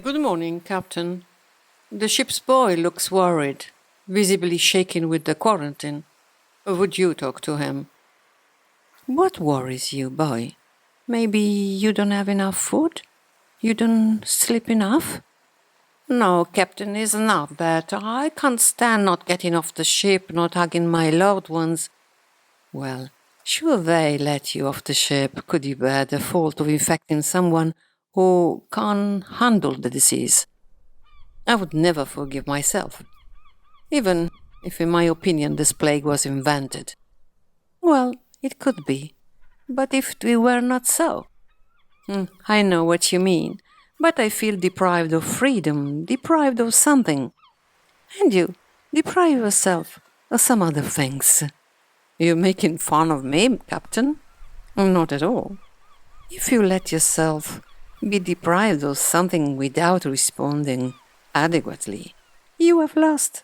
Good morning, Captain. The ship's boy looks worried, visibly shaken with the quarantine. Would you talk to him? What worries you, boy? Maybe you don't have enough food? You don't sleep enough? No, Captain, it's not that. I can't stand not getting off the ship, not hugging my loved ones. Well, sure they let you off the ship. Could you bear the fault of infecting someone who can't handle the disease? I would never forgive myself, even if in my opinion this plague was invented. Well, it could be, but if it were not so? I know what you mean, but I feel deprived of freedom, deprived of something. And you, deprive yourself of some other things. You're making fun of me, Captain? Not at all. If you let yourself be deprived of something without responding adequately, you have lost.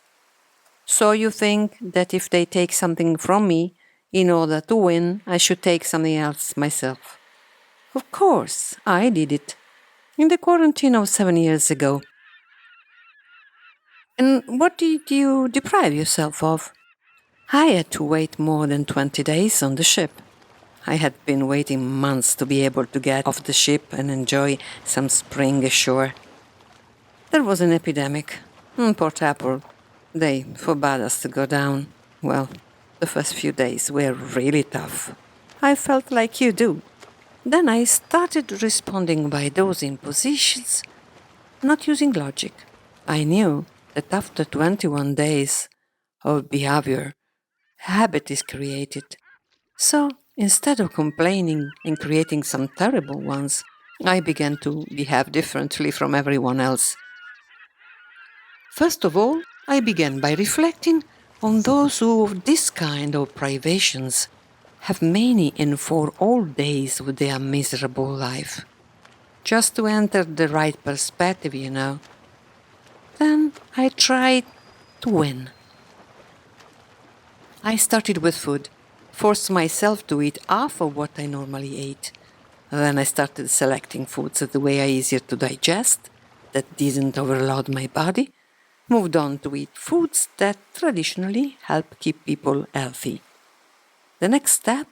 So you think that if they take something from me, in order to win, I should take something else myself. Of course, I did it. In the quarantine of 7 years ago. And what did you deprive yourself of? I had to wait more than 20 days on the ship. I had been waiting months to be able to get off the ship and enjoy some spring ashore. There was an epidemic. Port Apple. They forbade us to go down. Well, the first few days were really tough. I felt like you do. Then I started responding by those impositions, not using logic. I knew that after 21 days of behavior, habit is created. So, instead of complaining and creating some terrible ones, I began to behave differently from everyone else. First of all, I began by reflecting on those who, of this kind of privations, have many and for all days of their miserable life. Just to enter the right perspective, you know. Then I tried to win. I started with food, forced myself to eat half of what I normally ate. Then I started selecting foods that were easier to digest, that didn't overload my body, moved on to eat foods that traditionally help keep people healthy. The next step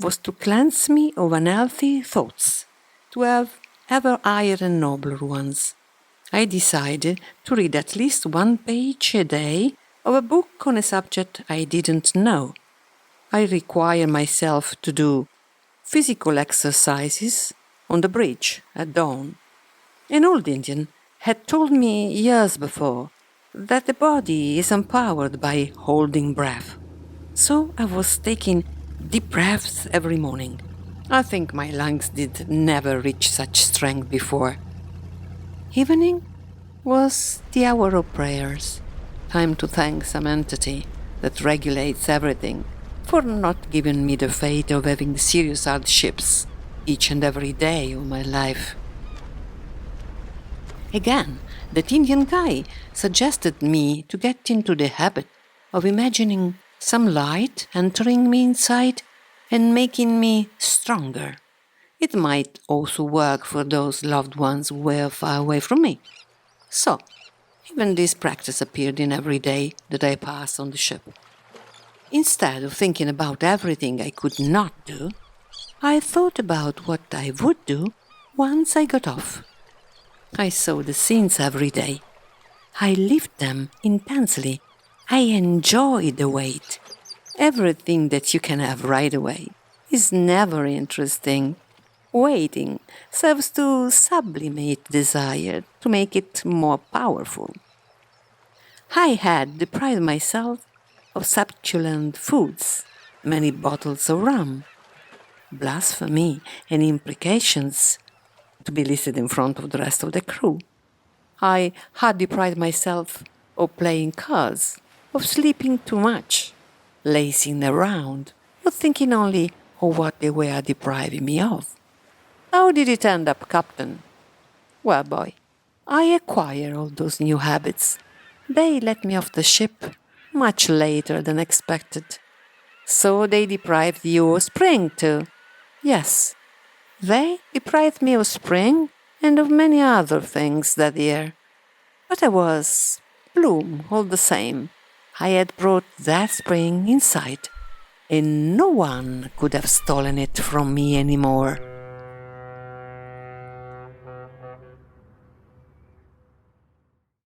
was to cleanse me of unhealthy thoughts, to have ever higher and nobler ones. I decided to read at least 1 page a day of a book on a subject I didn't know. I require myself to do physical exercises on the bridge at dawn. An old Indian had told me years before that the body is empowered by holding breath. So I was taking deep breaths every morning. I think my lungs did never reach such strength before. Evening was the hour of prayers. Time to thank some entity that regulates everything for not giving me the fate of having serious hardships each and every day of my life. Again, that Indian guy suggested me to get into the habit of imagining some light entering me inside and making me stronger. It might also work for those loved ones who were far away from me. So, even this practice appeared in every day that I passed on the ship. Instead of thinking about everything I could not do, I thought about what I would do once I got off. I saw the scenes every day. I lived them intensely. I enjoyed the wait. Everything that you can have right away is never interesting. Waiting serves to sublimate desire, to make it more powerful. I had deprived myself of succulent foods, many bottles of rum, blasphemy and imprecations to be listed in front of the rest of the crew. I had deprived myself of playing cards, of sleeping too much, lazing around, or thinking only of what they were depriving me of. How did it end up, Captain? Well, boy, I acquired all those new habits. They let me off the ship much later than expected. So they deprived you of spring too. Yes, they deprived me of spring and of many other things that year. But I was bloom all the same. I had brought that spring inside, and no one could have stolen it from me any more.